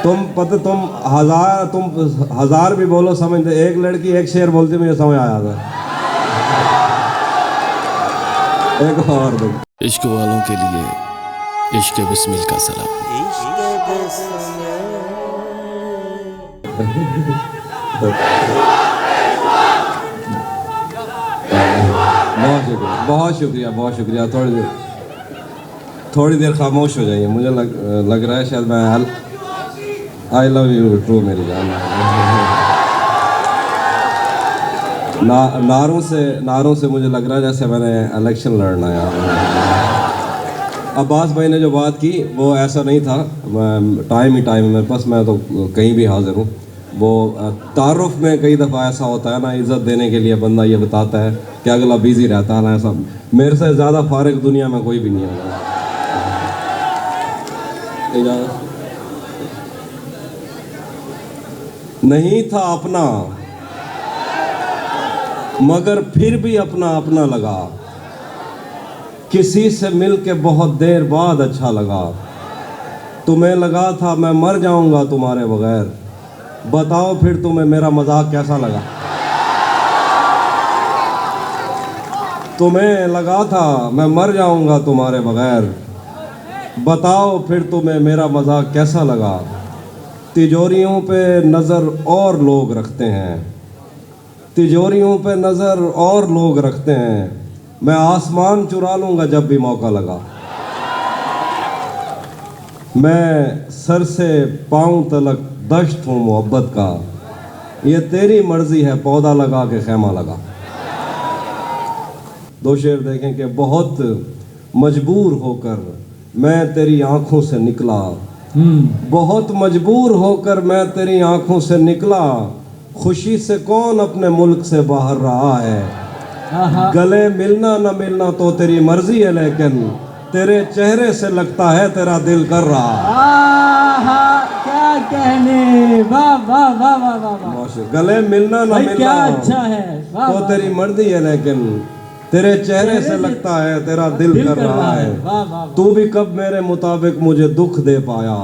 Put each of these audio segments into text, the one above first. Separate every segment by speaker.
Speaker 1: तुम हजार भी बोलो समझते, एक लड़की एक शेर बोलती मुझे समझ आया था। एक और दो।
Speaker 2: इश्क वालों के लिए इश्क बिस्मिल का सलाम।
Speaker 1: बहुत शुक्रिया बहुत शुक्रिया। थोड़ी देर खामोश हो जाइए। मुझे लग रहा है शायद मैं आई लव यू टू मेरी जान। नारों से मुझे लग रहा है जैसे मैंने इलेक्शन लड़ना है। अब्बास भाई ने जो बात की वो ऐसा नहीं था, टाइम ही टाइम है मेरे पास, मैं तो कहीं भी हाजिर हूँ। वो तारुफ में कई दफ़ा ऐसा होता है ना, इज़्ज़त देने के लिए बंदा ये बताता है कि अगला बिज़ी रहता है ना। ऐसा मेरे से ज़्यादा फारिग दुनिया में कोई भी नहीं है। नहीं था अपना मगर फिर भी अपना अपना लगा, किसी से मिल के बहुत देर बाद अच्छा लगा। तुम्हें लगा था मैं मर जाऊंगा तुम्हारे बगैर, बताओ फिर तुम्हें मेरा मजाक कैसा लगा। तुम्हें लगा था मैं मर जाऊंगा तुम्हारे बगैर, बताओ फिर तुम्हें मेरा मजाक कैसा लगा। तिजोरियों पे नज़र और लोग रखते हैं, तिजोरियों पे नज़र और लोग रखते हैं, मैं आसमान चुरा लूँगा जब भी मौका लगा। मैं सर से पाँव तलक दश्त हूँ मोहब्बत का, ये तेरी मर्ज़ी है पौधा लगा के खैमा लगा। दो शेर देखें कि बहुत मजबूर होकर मैं तेरी आँखों से निकला, बहुत मजबूर होकर मैं तेरी आँखों से निकला, खुशी से कौन अपने मुल्क से बाहर रहा है। गले मिलना न मिलना तो तेरी मर्जी है, लेकिन तेरे चेहरे से लगता है तेरा दिल कर रहा।
Speaker 3: क्या कहने, वाह वाह वाह वाह वाह।
Speaker 1: गले मिलना न मिलना
Speaker 3: क्या अच्छा है,
Speaker 1: तो तेरी मर्जी है, लेकिन तेरे चेहरे से लगता है तेरा दिल कर रहा है। तू भी कब मेरे मुताबिक मुझे दुख दे पाया,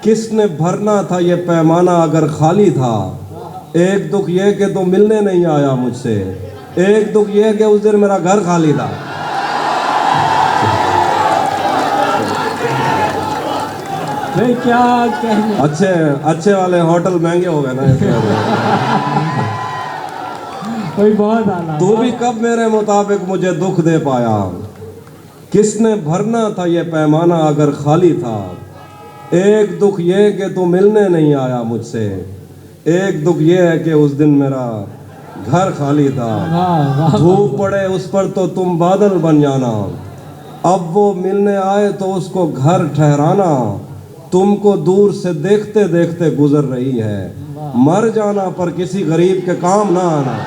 Speaker 1: किसने भरना था ये पैमाना अगर खाली था। एक दुख ये कि तू मिलने नहीं आया मुझसे, एक दुख ये कि उस दिन मेरा घर खाली था।
Speaker 3: क्या कहने,
Speaker 1: अच्छे वाले होटल महंगे हो गए ना।
Speaker 3: कोई बहुत आला।
Speaker 1: तू भी कब मेरे मुताबिक मुझे दुख दे पाया, किसने भरना था ये पैमाना अगर खाली था। एक दुख ये कि तू मिलने नहीं आया मुझसे, एक दुख ये है कि उस दिन मेरा घर खाली था। धूप पड़े उस पर तो तुम बादल बन जाना, अब वो मिलने आए तो उसको घर ठहराना। तुमको दूर से देखते देखते गुजर रही है, मर जाना पर किसी गरीब के काम ना आना।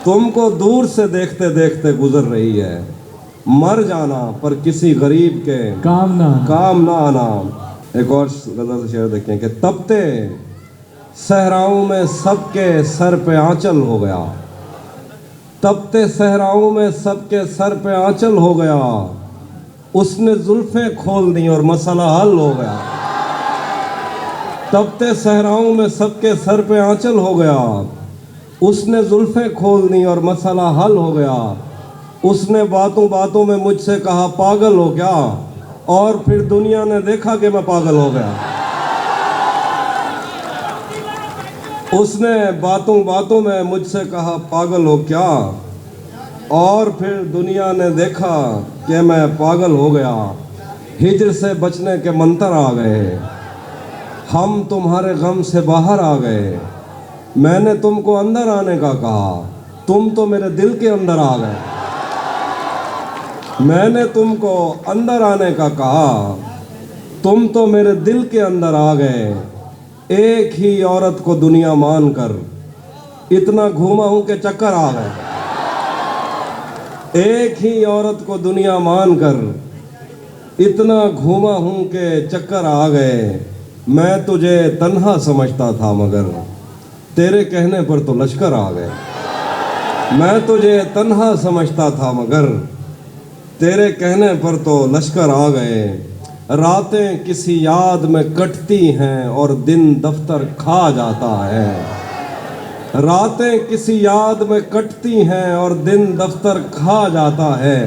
Speaker 1: तुमको दूर से देखते देखते गुजर रही है, मर जाना पर किसी गरीब के काम ना आना। एक और गज़ल से शेर देखें कि तपते सहराओं में सबके सर पे आंचल हो गया, तपते सहराओं में सबके सर पे आंचल हो गया, उसने जुल्फें खोल दी और मसला हल हो गया। तपते सहराओं में सबके सर पे आंचल हो गया, उसने जुल्फें खोल दी और मसला हल हो गया। उसने बातों बातों में मुझसे कहा पागल हो क्या, और फिर दुनिया ने देखा कि मैं पागल हो गया। उसने बातों बातों में मुझसे कहा पागल हो क्या, और फिर दुनिया ने देखा कि मैं पागल हो गया। हिज्र से बचने के मंतर आ गए, हम तुम्हारे गम से बाहर आ गए। मैंने तुमको अंदर आने का कहा, तुम तो मेरे दिल के अंदर आ गए। मैंने तुमको अंदर आने का कहा, तुम तो मेरे दिल के अंदर आ गए। एक ही औरत को दुनिया मानकर इतना घूमा हूं कि चक्कर आ गए। एक ही औरत को दुनिया मानकर इतना घूमा हूं कि चक्कर आ गए। मैं तुझे तन्हा समझता था मगर तेरे कहने पर तो लश्कर आ गए। मैं तुझे तन्हा समझता था मगर तेरे कहने पर तो लश्कर आ गए। रातें किसी याद में कटती हैं और दिन दफ्तर खा जाता है। रातें किसी याद में कटती हैं और दिन दफ्तर खा जाता है।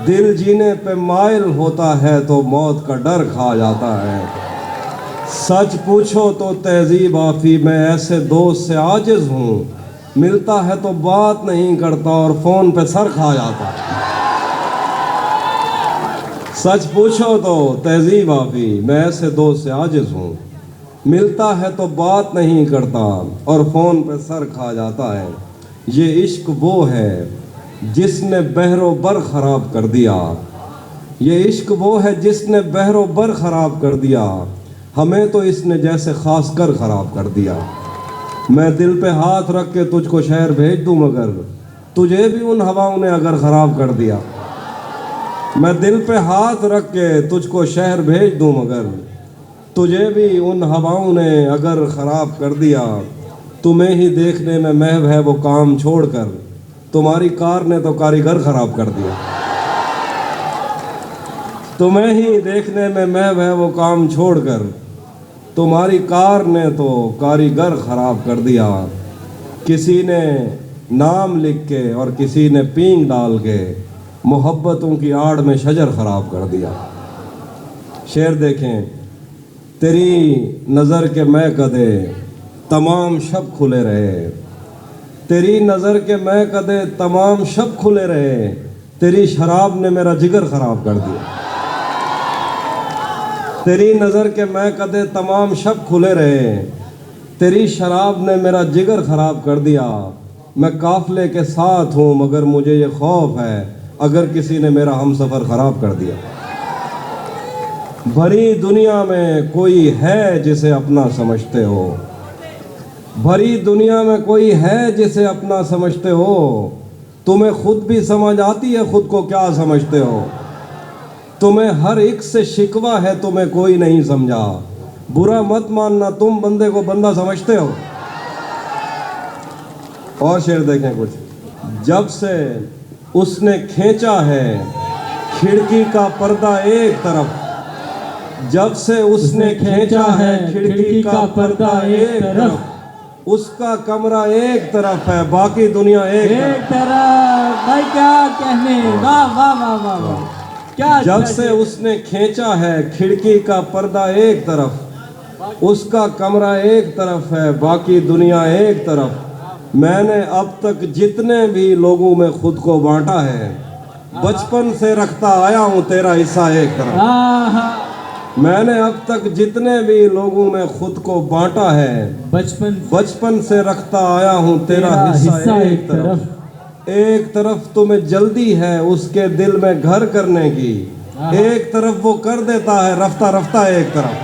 Speaker 1: दिल जीने पे माइल होता है तो मौत का डर खा जाता है। सच पूछो तो तहजीब आफी मैं ऐसे दोस्त से आजिज हूँ, मिलता है तो बात नहीं करता और फ़ोन पे सर खा जाता है। सच पूछो तो तहजीब आफी मैं ऐसे दोस्त से आजिज हूँ, मिलता है तो बात नहीं करता और फ़ोन पे सर खा जाता है। ये इश्क वो है जिसने बहरो बर ख़राब कर दिया। ये इश्क वो है जिसने बहरो बर ख़राब कर दिया। हमें तो इसने जैसे ख़ास कर ख़राब कर दिया। मैं दिल पे हाथ रख के तुझको शहर भेज दूँ मगर तुझे भी उन हवाओं ने अगर ख़राब कर दिया। मैं दिल पे हाथ रख के तुझको शहर भेज दूँ मगर तुझे भी उन हवाओं ने अगर ख़राब कर दिया। तुम्हें ही देखने में महव है वो काम छोड़कर, तुम्हारी कार ने तो कारीगर ख़राब कर दिया। तुम्हें ही देखने में महव है वो काम छोड़कर, तुम्हारी कार ने तो कारीगर ख़राब कर दिया। किसी ने नाम लिख के और किसी ने पींग डाल के मोहब्बतों की आड़ में शजर ख़राब कर दिया। शेर देखें, तेरी नज़र के मैं कदे तमाम शब खुले रहे। तेरी नज़र के मैं कदे तमाम शब खुले रहे। तेरी शराब ने मेरा जिगर ख़राब कर दिया। तेरी नज़र के मैं कदे तमाम शब खुले रहे। तेरी शराब ने मेरा जिगर ख़राब कर दिया। मैं काफ़िले के साथ हूँ मगर मुझे ये खौफ है अगर किसी ने मेरा हमसफ़र ख़राब कर दिया। भरी दुनिया में कोई है जिसे अपना समझते हो। भरी दुनिया में कोई है जिसे अपना समझते हो। तुम्हें खुद भी समझ आती है खुद को क्या समझते हो। तुम्हें हर एक से शिकवा है तुम्हें कोई नहीं समझा। बुरा मत मानना तुम बंदे को बंदा समझते हो। और शेर देखें कुछ, जब से उसने खींचा है खिड़की का पर्दा एक तरफ। जब से उसने खींचा है खिड़की का पर्दा एक तरफ। उसका कमरा एक तरफ है बाकी दुनिया एक
Speaker 3: तरफ। भाई क्या कहने, वाह वाह वाह वाह वाह, क्या।
Speaker 1: जब से उसने खींचा है खिड़की का पर्दा एक तरफ। उसका कमरा एक तरफ है बाकी दुनिया एक तरफ। मैंने अब तक जितने भी लोगों में खुद को बांटा है, बचपन से रखता आया हूँ तेरा हिस्सा एक तरफ। मैंने अब तक जितने भी लोगों में खुद को बांटा है, बचपन से रखता आया हूँ तेरा हिस्सा एक तरफ। एक तरफ तुम्हें जल्दी है उसके दिल में घर करने की, एक तरफ वो कर देता है रफ्ता रफ्ता एक तरफ।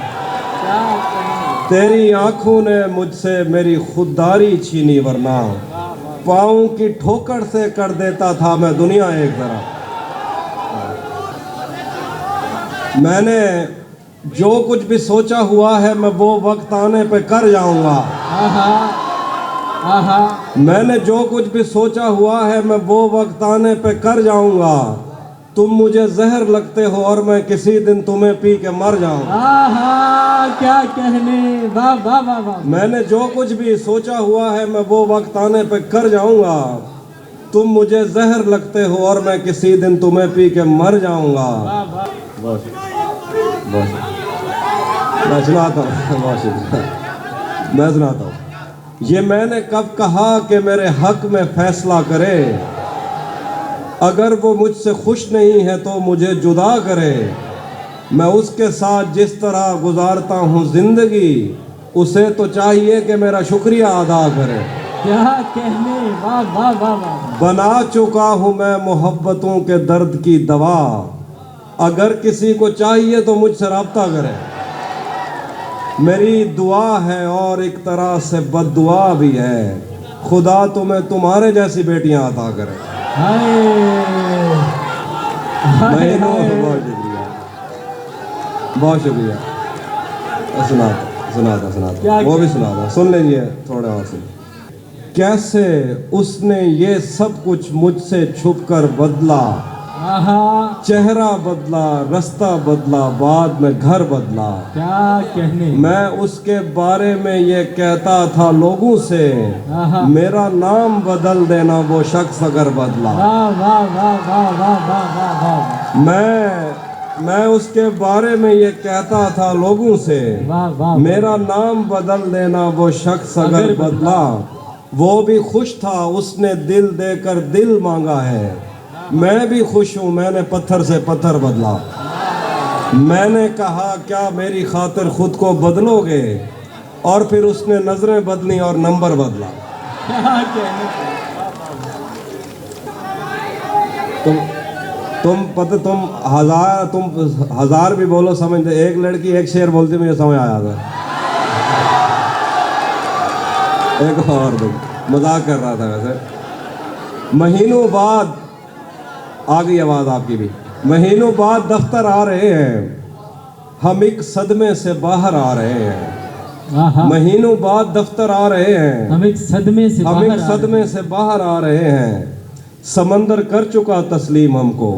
Speaker 1: तेरी आंखों ने मुझसे मेरी खुददारी छीनी वरना पाँव की ठोकर से कर देता था मैं दुनिया एक तरफ। मैंने जो कुछ भी सोचा हुआ है मैं वो वक्त आने पे कर जाऊंगा। मैंने जो कुछ भी सोचा हुआ है मैं वो वक्त आने पे कर जाऊंगा। तुम मुझे जहर लगते हो और मैं किसी दिन तुम्हें पी के मर जाऊंगा।
Speaker 3: क्या कहने, वाह वाह वाह वाह।
Speaker 1: मैंने जो कुछ भी सोचा हुआ है मैं वो वक्त आने पे कर जाऊंगा। तुम मुझे जहर लगते हो और मैं किसी दिन तुम्हें पी के मर जाऊंगा। बस बस मैं सुनाता हूँ, मैं सुनाता हूँ। ये मैंने कब कहा कि मेरे हक में फैसला करे। अगर वो मुझसे खुश नहीं है तो मुझे जुदा करे। मैं उसके साथ जिस तरह गुजारता हूँ जिंदगी, उसे तो चाहिए कि मेरा शुक्रिया अदा करे।
Speaker 3: क्या कहने, वाह वाह वाह वाह।
Speaker 1: बना चुका हूँ मैं मोहब्बतों के दर्द की दवा। अगर किसी को चाहिए तो मुझसे रब्ता करे। मेरी दुआ है और एक तरह से बद्दुआ भी है, खुदा तुम्हें तुम्हारे जैसी बेटियां अता करे। बहुत शुक्रिया। सुनाता वो भी सुनाता, सुन लीजिए थोड़े और से। कैसे उसने ये सब कुछ मुझसे छुप कर बदला।
Speaker 3: आहा,
Speaker 1: चेहरा बदला, रास्ता बदला, बाद में घर बदला।
Speaker 3: क्या कहने।
Speaker 1: मैं उसके बारे में ये कहता था लोगों से,
Speaker 3: आहा,
Speaker 1: मेरा नाम बदल देना वो शख्स अगर बदला।
Speaker 3: वाह वाह वाह वाह वाह वाह वाह वाह,
Speaker 1: मैं उसके बारे में ये कहता था लोगों से,
Speaker 3: वाह वाह,
Speaker 1: मेरा नाम बदल देना वो शख्स अगर
Speaker 3: अगर
Speaker 1: बदला। वो भी खुश था, उसने दिल देकर दिल मांगा है। मैं भी खुश हूँ, मैंने पत्थर से पत्थर बदला। मैंने कहा क्या मेरी खातिर खुद को बदलोगे, और फिर उसने नजरें बदली और नंबर बदला।
Speaker 3: क्या कहने।
Speaker 1: तुम हजार भी बोलो समझते, एक लड़की एक शेर बोलती मुझे समझ आया था। एक और मजाक कर रहा था वैसे। महीनों बाद आ गई आवाज आपकी भी। महीनों बाद दफ्तर आ रहे हैं, हम एक सदमे से बाहर आ रहे हैं।
Speaker 3: आहा,
Speaker 1: महीनों बाद दफ्तर आ रहे हैं,
Speaker 3: हम एक सदमे से
Speaker 1: हम
Speaker 3: बाहर
Speaker 1: एक
Speaker 3: आ रहे
Speaker 1: सदमे से बाहर आ रहे हैं। समंदर कर चुका तस्लीम हमको,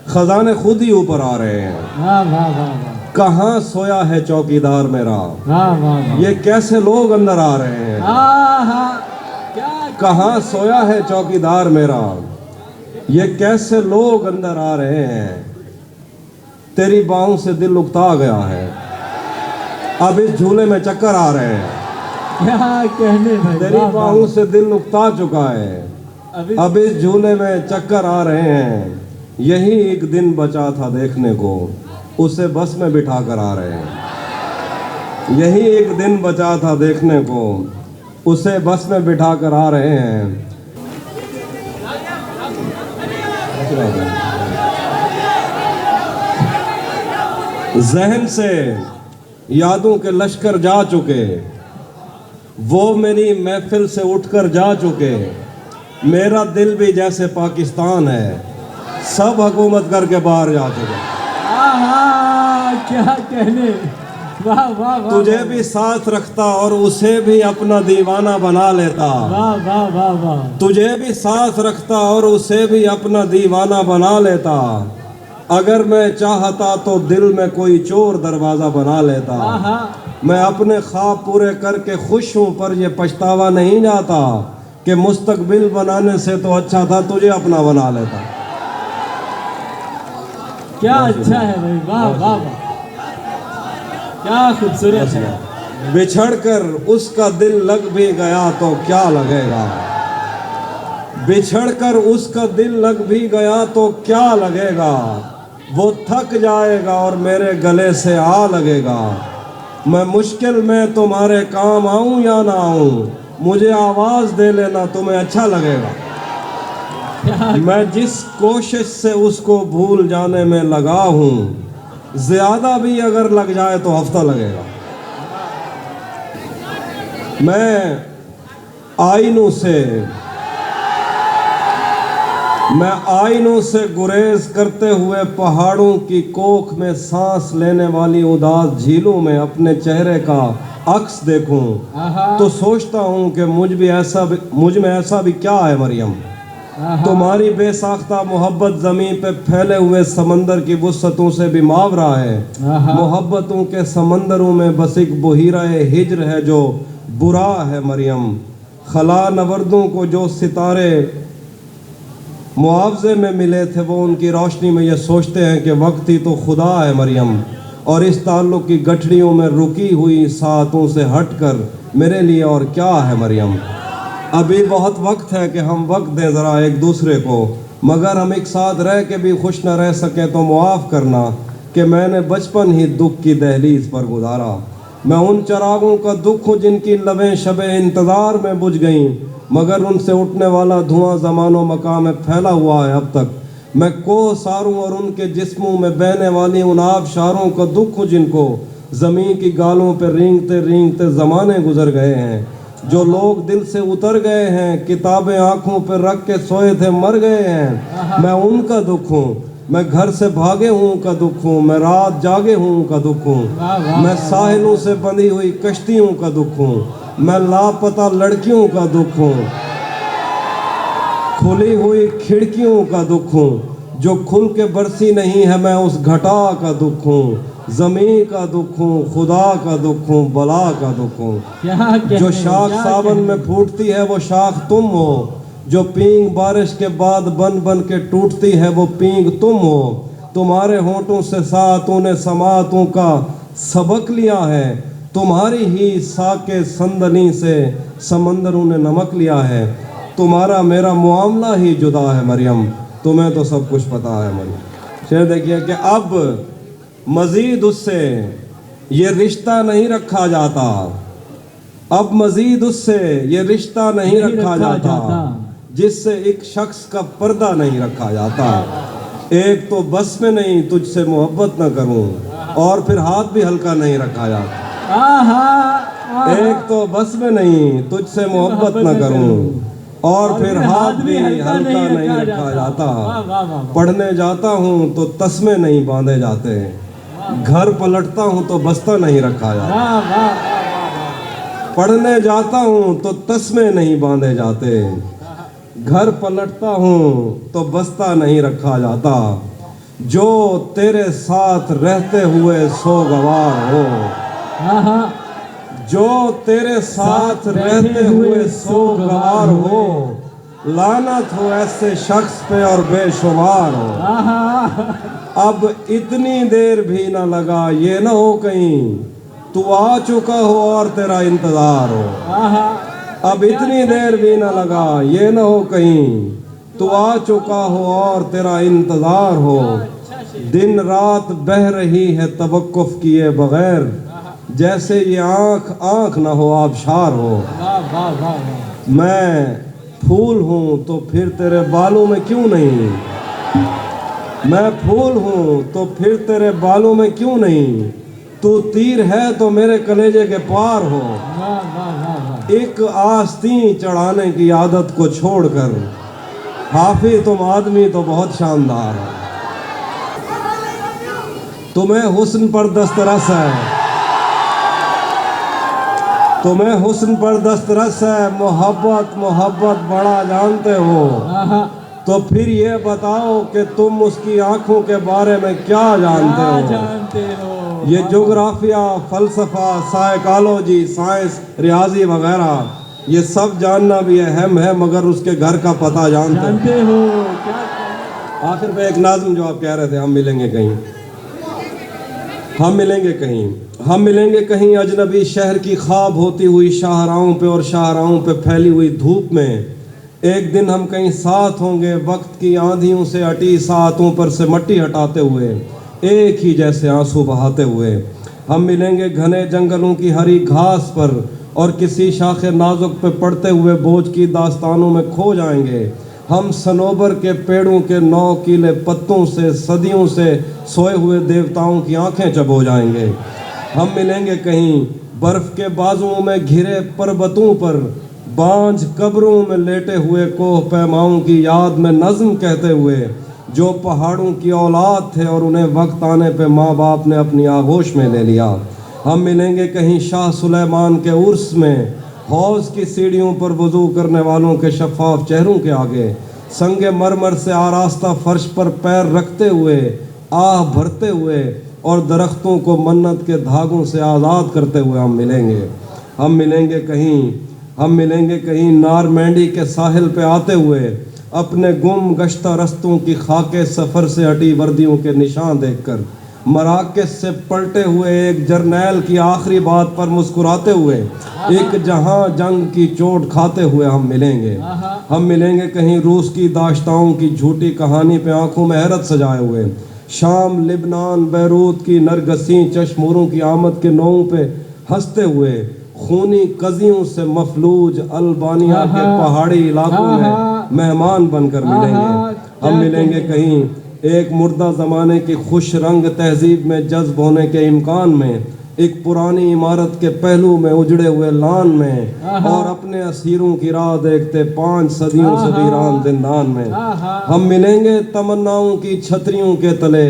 Speaker 1: खजाने खुद ही ऊपर आ रहे हैं।
Speaker 3: हैं। वाह वाह वाह वाह,
Speaker 1: कहाँ सोया है चौकीदार मेरा,
Speaker 3: वाह वाह वाह,
Speaker 1: ये कैसे लोग अंदर आ रहे हैं।
Speaker 3: आहा, क्या
Speaker 1: कहाँ सोया है चौकीदार मेरा, ये कैसे लोग अंदर आ रहे हैं। तेरी बाहों से दिल उकता गया है, अब इस झूले में चक्कर आ रहे हैं।
Speaker 3: क्या कहने भाई।
Speaker 1: तेरी
Speaker 3: वाह, वाह,
Speaker 1: बाहों से दिल उकता चुका है,
Speaker 3: अभी
Speaker 1: अब इस झूले में चक्कर आ रहे हैं। यही एक दिन बचा था देखने को, उसे बस में बिठा कर आ रहे हैं। यही एक दिन बचा था देखने को, उसे बस में बिठा कर आ रहे हैं। जहन से यादों के लश्कर जा चुके, वो मेरी महफिल से उठकर जा चुके। मेरा दिल भी जैसे पाकिस्तान है, सब हुकूमत करके बाहर जा चुके।
Speaker 3: आहा, क्या कहने। वाह वाह वाह,
Speaker 1: तुझे भी साथ रखता और उसे भी अपना दीवाना बना लेता।
Speaker 3: वाह वाह वाह वाह,
Speaker 1: तुझे भी साथ रखता और उसे भी अपना दीवाना बना लेता। अगर मैं चाहता तो दिल में कोई चोर दरवाजा बना लेता।
Speaker 3: आहा,
Speaker 1: मैं अपने ख्वाब पूरे करके खुश हूँ, पर ये पछतावा नहीं जाता कि मुस्तकबिल बनाने से तो अच्छा था तुझे अपना बना लेता।
Speaker 3: क्या अच्छा है भाई। वाह वाह वाह, क्या खूबसूरत है।
Speaker 1: बिछड़कर उसका दिल लग भी गया तो क्या लगेगा, बिछड़कर उसका दिल लग भी गया तो क्या लगेगा। वो थक जाएगा और मेरे गले से आ लगेगा। मैं मुश्किल में तुम्हारे काम आऊं या ना आऊं, मुझे आवाज दे लेना, तुम्हें अच्छा लगेगा। मैं जिस कोशिश से उसको भूल जाने में लगा हूं, ज्यादा भी अगर लग जाए तो हफ्ता लगेगा। मैं आईनों से गुरेज करते हुए पहाड़ों की कोख में सांस लेने वाली उदास झीलों में अपने चेहरे का अक्स देखूं,
Speaker 3: आहा,
Speaker 1: तो सोचता हूं कि मुझ में ऐसा भी क्या है मरियम।
Speaker 3: आहा,
Speaker 1: तुम्हारी बेसाख्ता मोहब्बत ज़मीन पे फैले हुए समंदर की वुसअतों से भी मावरा है।
Speaker 3: आहा,
Speaker 1: मोहब्बतों के समंदरों में बस एक बहीरा-ए हिज्र है जो बुरा है मरियम। खला नवर्दों को जो सितारे मुआवजे में मिले थे, वो उनकी रोशनी में ये सोचते हैं कि वक्त ही तो खुदा है मरियम। और इस ताल्लुक़ की गठरियों में रुकी हुई सातों से हटकर मेरे लिए और क्या है मरियम। अभी बहुत वक्त है कि हम वक्त दें ज़रा एक दूसरे को, मगर हम एक साथ रह के भी खुश न रह सके तो मुआफ़ करना कि मैंने बचपन ही दुख की दहलीज पर गुजारा। मैं उन चरागों का दुख हूँ जिनकी लबें शबे इंतज़ार में बुझ गईं, मगर उनसे उठने वाला धुआं ज़मानो मकाम में फैला हुआ है अब तक। मैं कोसारों और उनके जिस्मों में बहने वाली उन आबशारों का दुख हूँ जिनको ज़मीन की गालों पर रेंगते रेंगते ज़माने गुजर गए हैं। जो लोग दिल से उतर गए हैं, किताबें आंखों पर रख के सोए थे मर गए हैं, मैं उनका दुख हूँ। मैं घर से भागे हूँ का दुख हूँ, मैं रात जागे हूँ का दुख हूँ, मैं साहिलों से बंधी हुई कश्तियों का दुख हूँ, मैं लापता लड़कियों का दुख हूँ, खुली हुई खिड़कियों का दुख हूँ, जो खुल के बरसी नहीं है मैं उस घटा का दुख हूँ, जमीन का दुख हूँ, खुदा का दुख हूँ, बला का दुख हूँ।
Speaker 3: क्या कहने,
Speaker 1: जो शाख
Speaker 3: क्या
Speaker 1: सावन
Speaker 3: कहने।
Speaker 1: में फूटती है वो शाख तुम हो, जो पींग बारिश के बाद बन बन के टूटती है वो पींग तुम हो। तुम्हारे होंठों से सातों ने समातों का सबक लिया है, तुम्हारी ही साके संदनी से समंदरों ने नमक लिया है। तुम्हारा मेरा मामला ही जुदा है मरियम, तुम्हें तो सब कुछ पता है मरियम। शेर देखिए कि अब मजीद उससे ये रिश्ता नहीं रखा जाता, अब मजीद उससे ये रिश्ता नहीं रखा जाता जिससे एक शख्स का पर्दा नहीं रखा जाता। एक तो बस में नहीं तुझसे मोहब्बत न करूं, और फिर हाथ भी हल्का नहीं रखा जाता।
Speaker 3: आहा,
Speaker 1: एक तो बस में नहीं तुझसे मोहब्बत न करूं, और फिर हाथ भी हल्का नहीं रखा जाता। पढ़ने जाता हूँ तो तस्मे नहीं बांधे जाते, घर पलटता हूँ तो बस्ता नहीं रखा जाता। पढ़ने जाता हूँ तो तस्मे नहीं बांधे जाते, घर पलटता हूँ तो बस्ता नहीं रखा जाता। जो तेरे साथ रहते हुए सोगवार हो, जो तेरे साथ रहते हुए सोगवार हो, लानत हो ऐसे शख्स पे और बेशुमार हो। अब इतनी देर भी ना लगा ये ना हो कहीं तू आ चुका हो और तेरा इंतजार हो। अब इतनी देर भी ना लगा ये ना हो कहीं तू आ चुका हो और तेरा इंतजार हो। दिन रात बह रही है तवक्कुफ किए बगैर, जैसे ये आँख आँख ना हो आबशार हो। मैं फूल हूँ तो फिर तेरे बालों में क्यों नहीं, मैं फूल हूँ तो फिर तेरे बालों में क्यों नहीं, तू तीर है तो मेरे कलेजे के पार हो। एक आस्तीन चढ़ाने की आदत को छोड़कर हाफी तुम आदमी तो बहुत शानदार हो। तुम्हें हुस्न पर दस्तरस है, तुम्हें हुस्न पर दस्तरस है, मोहब्बत मोहब्बत बड़ा जानते हो। तो फिर ये बताओ कि तुम उसकी आंखों के बारे में क्या जानते हो। ये जोग्राफिया, फलसफा, साइकोलॉजी, साइंस, रियाजी वगैरह ये सब जानना भी अहम है, मगर उसके घर का पता जानते हो। आखिर में एक नाज़िम जो आप कह रहे थे, हम मिलेंगे कहीं, हम मिलेंगे कहीं, हम मिलेंगे कहीं अजनबी शहर की ख्वाब होती हुई शाहराहों पे और शाहराहों पे फैली हुई धूप में। एक दिन हम कहीं साथ होंगे वक्त की आंधियों से अटी सातों पर से मट्टी हटाते हुए, एक ही जैसे आंसू बहाते हुए। हम मिलेंगे घने जंगलों की हरी घास पर और किसी शाखे नाजुक पे पड़ते हुए बोझ की दास्तानों में खो जाएंगे। हम सनोबर के पेड़ों के नौकीले पत्तों से सदियों से सोए हुए देवताओं की आंखें चबो जाएंगे। हम मिलेंगे कहीं बर्फ के बाजुओं में घिरे पर्वतों पर, बांझ कब्रों में लेटे हुए कोह पैमाओं की याद में नज्म कहते हुए, जो पहाड़ों की औलाद थे और उन्हें वक्त आने पे माँ बाप ने अपनी आगोश में ले लिया। हम मिलेंगे कहीं शाह सुलेमान के उर्स में, हौज की सीढ़ियों पर वजू करने वालों के शफाफ चेहरों के आगे, संगे मरमर से आरास्ता फर्श पर पैर रखते हुए, आह भरते हुए और दरख्तों को मन्नत के धागों से आज़ाद करते हुए हम मिलेंगे। हम मिलेंगे कहीं, हम मिलेंगे कहीं नारमैंडी के साहिल पे आते हुए, अपने गुम गश्ता रस्तों की खाके सफ़र से हटी वर्दियों के निशान देखकर, मराकश से पलटे हुए एक जर्नैल की आखिरी बात पर मुस्कुराते हुए, एक जहां जंग की चोट खाते हुए हम मिलेंगे। हम मिलेंगे कहीं रूस की दाश्ताओं की झूठी कहानी पे आंखों में हैरत सजाए हुए, शाम, लिबनान, बैरूत की नरगसी चश्मोरों की आमद के नौं पे हंसते हुए, खूनी कजियों से मफलूज अल्बानिया के पहाड़ी इलाकों में मेहमान बनकर मिलेंगे। हम मिलेंगे कहीं एक मुर्दा ज़माने की खुश रंग तहजीब में जज्ब होने के इम्कान में, एक पुरानी इमारत के पहलू में उजड़े हुए लान में, और अपने असीरों की राह देखते 5 सदियों से वीरान जिंदान में। हम मिलेंगे तमन्नाओं की छतरियों के तले,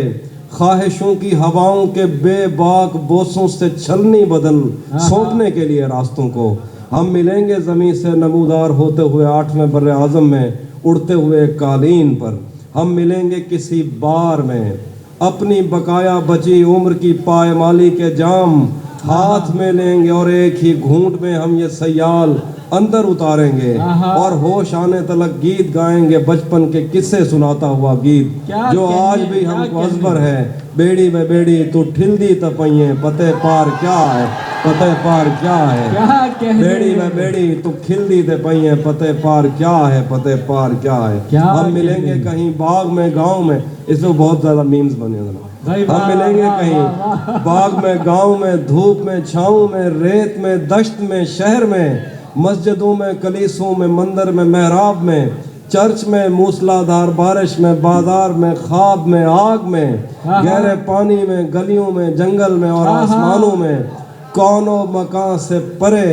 Speaker 1: ख्वाहिशों की हवाओं के बेबाक बोसों से छलनी बदल सौंपने के लिए रास्तों को। हम मिलेंगे ज़मीन से नमूदार होते हुए 8वें बर्रे आज़म में उड़ते हुए कालीन पर, हम मिलेंगे किसी बार में, अपनी बकाया बची उम्र की पायमाली के जाम हाथ में लेंगे और एक ही घूंट में हम ये सयाल अंदर उतारेंगे और होश आने तलक गीत गाएंगे, बचपन के किस्से सुनाता हुआ गीत जो आज भी हमको अजबर है। बेड़ी में बेड़ी तू ठिल्दी तपइये, पते पार क्या है, पते पार क्या है। बेड़ी में बेड़ी तू खिल्दी तपइये, पते पार क्या है, पते पार क्या है। हम मिलेंगे कहीं बाग में गांव में, इसमें बहुत ज्यादा मीम्स बने हैं। हम मिलेंगे कहीं बाग में गांव में, धूप में छाँव में, रेत में दश्त में, शहर में, मस्जिदों में कलीसों में, मंदिर में मेहराब में, चर्च में, मूसलाधार बारिश में, बाजार में, ख्वाब में, आग में, गहरे पानी में, गलियों में, जंगल में और आसमानों में, कौनो मकान से परे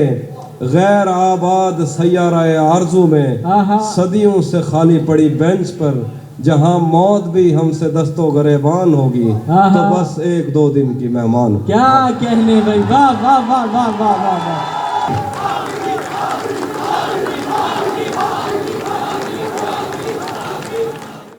Speaker 1: गैर आबाद सैयाराए आरजू में, सदियों से खाली पड़ी बेंच पर जहां मौत भी हमसे दस्तो गरेबान होगी तो बस एक दो दिन की मेहमान।
Speaker 3: क्या कहने भाई, वाह वाह वाह वाह वाह वाह वाह।